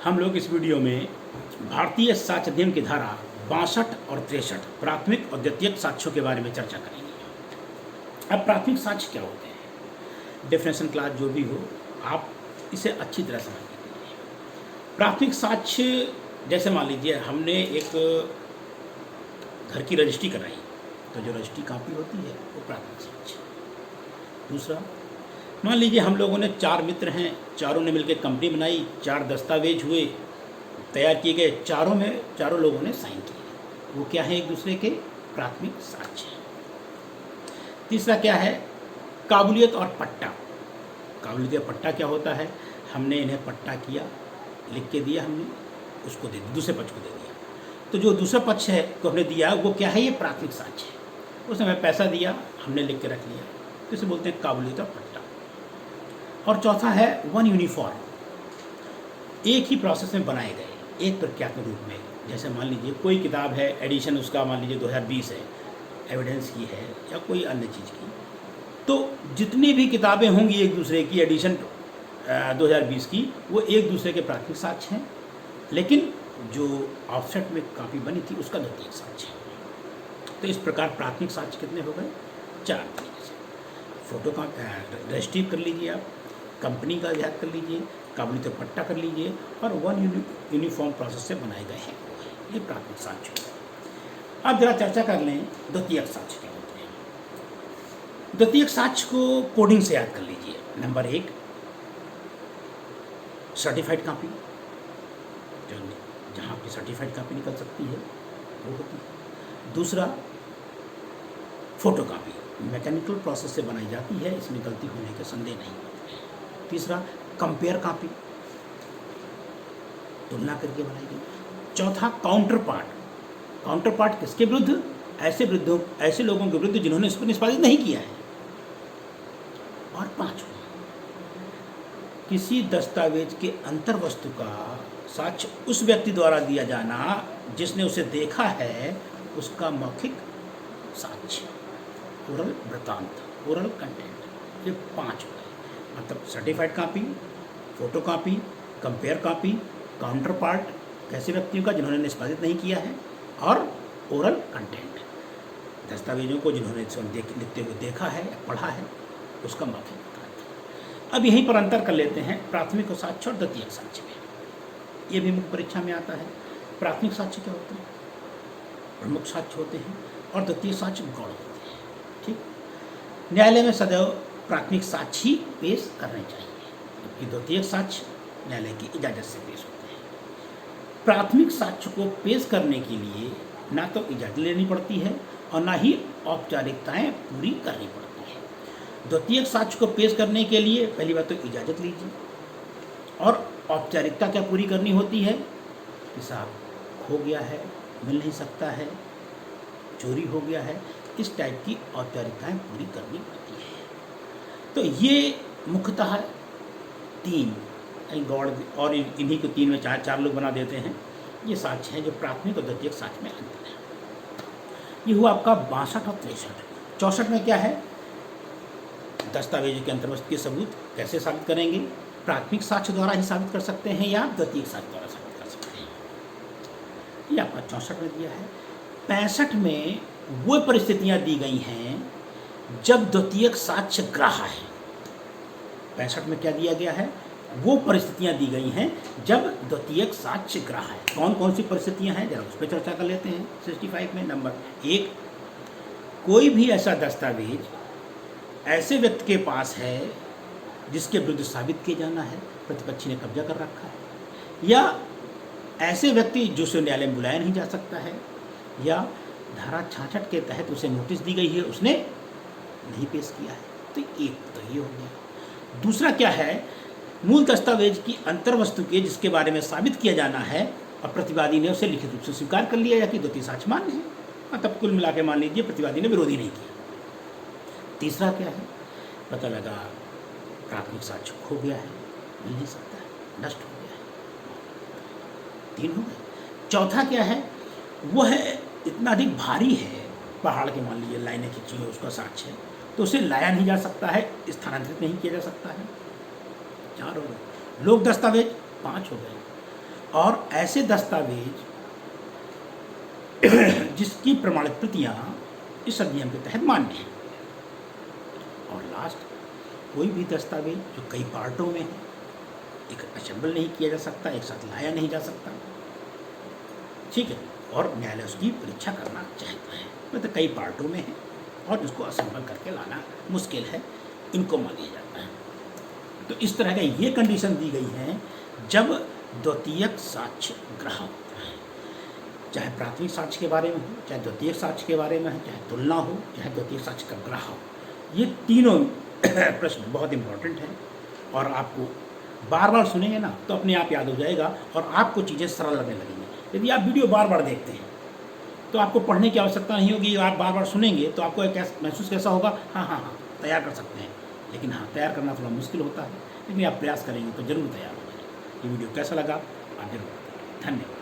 हम लोग इस वीडियो में भारतीय साक्ष्य अध्ययन की धारा 62 और 63 प्राथमिक और द्वितीयक साक्ष्यों के बारे में चर्चा करेंगे। अब प्राथमिक साक्ष्य क्या होते हैं, डेफिनेशन क्लास जो भी हो, आप इसे अच्छी तरह समझ लीजिए। प्राथमिक साक्ष्य जैसे मान लीजिए हमने एक घर की रजिस्ट्री कराई, तो जो रजिस्ट्री कॉपी होती है वो प्राथमिक साक्ष्य। दूसरा, मान लीजिए हम लोगों ने 4 मित्र हैं, चारों ने मिलकर कंपनी बनाई, 4 दस्तावेज हुए तैयार किए गए, चारों लोगों ने साइन किए, वो क्या है, एक दूसरे के प्राथमिक साक्ष्य है। तीसरा क्या है, काबुलियत और पट्टा। काबुलियत और पट्टा क्या होता है, हमने इन्हें पट्टा किया, लिख के दिया, हमने उसको दे दिया, दूसरे पक्ष को दे दिया, तो जो दूसरा पक्ष है को हमने दिया वो क्या है, ये प्राथमिक साक्ष्य है। उसने हमें पैसा दिया, हमने लिख के रख लिया, तो इसे बोलते हैं काबुलियत और पट्टा। और चौथा है वन यूनिफॉर्म, एक ही प्रोसेस में बनाए गए, एक प्रक्रियात्मक रूप में। जैसे मान लीजिए कोई किताब है, एडिशन उसका मान लीजिए 2020 है, एविडेंस की है या कोई अन्य चीज़ की, तो जितनी भी किताबें होंगी एक दूसरे की एडिशन 2020 की, वो एक दूसरे के प्राथमिक साक्ष्य हैं, लेकिन जो ऑफसेट में कॉपी बनी थी उसका द्वितीयक साक्ष्य है। तो इस प्रकार प्राथमिक साक्ष्य कितने हो गए, 4 तरीके से। फोटो का रजिस्ट्री कर लीजिए, आप कंपनी का याद कर लीजिए, काबुलियत और पट्टा कर लीजिए, और वन यूनिफॉर्म प्रोसेस से बनाए गए हैं, ये प्राथमिक साक्ष्य। अब जरा चर्चा कर लें द्वितीयक साक्ष्य क्या होते हैं। द्वितीयक साक्ष्य को कोडिंग से याद कर लीजिए। नंबर 1, सर्टिफाइड कॉपी, जहाँ आपकी सर्टिफाइड कॉपी निकल सकती है वो होती है। दूसरा, फोटो कॉपी, मैकेनिकल प्रोसेस से बनाई जाती है, इसमें गलती होने के संदेह नहीं होते। तीसरा, कंपेयर कॉपी, तुलना करके बनाई गई। चौथा, काउंटर पार्ट। काउंटर पार्ट किसके विरुद्ध, ऐसे लोगों के विरुद्ध जिन्होंने इसको निष्पादित नहीं किया है। और पांचवा, किसी दस्तावेज के अंतर वस्तु का साक्ष्य उस व्यक्ति द्वारा दिया जाना जिसने उसे देखा है, उसका मौखिक साक्ष्य, ओरल वृत्तांत, ओरल कंटेंट। ये 5 हुए, मतलब certified copy, photo copy, compare copy, counter part ऐसे व्यक्तियों का जिन्होंने निष्पादित नहीं किया है, और ओरल कंटेंट, दस्तावेजों को जिन्होंने लिखते हुए देखा है, पढ़ा है, उसका मौखिक वृत्तांत। अब यहीं पर अंतर कर लेते हैं प्राथमिक साक्ष्य और द्वितीयक साक्ष्य में। ये भी मुख्य परीक्षा में आता है। प्राथमिक साक्ष्य क्या होते हैं, प्रमुख साक्ष्य होते हैं, और द्वितीय साक्ष्य गौण होते हैं। ठीक, न्यायालय में सदैव प्राथमिक साक्ष्य ही पेश करने चाहिए, जबकि द्वितीयक साक्ष्य न्यायालय की इजाज़त से पेश होते हैं। प्राथमिक साक्ष्य को पेश करने के लिए ना तो इजाज़त लेनी पड़ती है और ना ही औपचारिकताएं पूरी करनी पड़ती है। द्वितीयक साक्ष्य को पेश करने के लिए पहली बात तो इजाज़त लीजिए, और औपचारिकता क्या पूरी करनी होती है कि साहब खो गया है, मिल नहीं सकता है, चोरी हो गया है, इस टाइप की औपचारिकताएं पूरी करनी पड़ती है। तो ये मुख्यतः 3 गौड़, और इन्हीं को 3 में 4 लोग बना देते हैं, ये साक्ष्य हैं जो प्राथमिक और द्वितीयक साक्ष्य में अंतर है। ये हुआ आपका 62 और 63। 64 में क्या है, दस्तावेजों के अंतर्वस्त के सबूत कैसे साबित करेंगे, प्राथमिक साक्ष्य द्वारा ही साबित कर सकते हैं या द्वितीयक साक्ष्य द्वारा साबित कर सकते हैं, ये आपका 64 में दिया है। 65 में वो परिस्थितियां दी गई हैं जब द्वितीयक साक्ष्य ग्राह्य है। 65 में क्या दिया गया है, वो परिस्थितियां दी गई हैं जब द्वितीयक साक्ष्य ग्राह्य है। कौन कौन सी परिस्थितियां हैं, जरा उस पर चर्चा कर लेते हैं। 65 में नंबर 1, कोई भी ऐसा दस्तावेज ऐसे व्यक्ति के पास है जिसके विरुद्ध साबित किया जाना है, प्रतिपक्षी ने कब्जा कर रखा है, या ऐसे व्यक्ति जिसे न्यायालय में बुलाया नहीं जा सकता है, या धारा 66 के तहत उसे नोटिस दी गई है, उसने नहीं पेश किया है। तो एक तो ये हो गया। दूसरा क्या है, मूल दस्तावेज की अंतर्वस्तु के जिसके बारे में साबित किया जाना है और प्रतिवादी ने उसे लिखित रूप से स्वीकार कर लिया या कि द्वितीय साक्ष्य मान्य है, मतलब कुल मिला के मान लीजिए प्रतिवादी ने विरोध ही नहीं किया। तीसरा क्या है, पता लगा प्राथमिक साक्ष्य खो गया है, मिल नहीं सकता है, नष्ट हो गया है। 3 हो गए। चौथा क्या है, वो है इतना अधिक भारी है, पहाड़ के मान लीजिए लाइनें खींची है, उसका साक्ष्य है, तो उसे लाया नहीं जा सकता है, स्थानांतरित नहीं किया जा सकता है। 4 हो गए। लोक दस्तावेज 5 हो गए। और ऐसे दस्तावेज जिसकी प्रमाणित प्रतियां इस अधिनियम के तहत मान्य हैं। और लास्ट, कोई भी दस्तावेज जो कई पार्टों में है, एक असेंबल नहीं किया जा सकता, एक साथ लाया नहीं जा सकता, ठीक है, और न्यायालय उसकी परीक्षा करना चाहता है, मतलब कई पार्टों में है और उसको असेंबल करके लाना मुश्किल है, इनको मान लिया जाता है। तो इस तरह का ये कंडीशन दी गई है जब द्वितीयक साक्ष्य ग्रह होता है, चाहे प्राथमिक साक्ष्य के बारे में हो, चाहे द्वितीयक साक्ष्य के बारे में हो, चाहे तुलना हो, चाहे द्वितीयक साक्ष्य का ग्रह हो। ये तीनों प्रश्न बहुत इंपॉर्टेंट हैं और आपको बार बार सुनेंगे ना तो अपने आप याद हो जाएगा और आपको चीज़ें सरल लगने लगेंगी। यदि आप वीडियो बार बार देखते हैं तो आपको पढ़ने की आवश्यकता नहीं होगी, आप बार बार सुनेंगे तो आपको महसूस कैसा होगा, हाँ हाँ हाँ तैयार कर सकते हैं। लेकिन हाँ, तैयार करना थोड़ा मुश्किल होता है, लेकिन आप प्रयास करेंगे तो ज़रूर तैयार हो जाएगा। ये वीडियो कैसा लगा आप जरूर बताएं। धन्यवाद।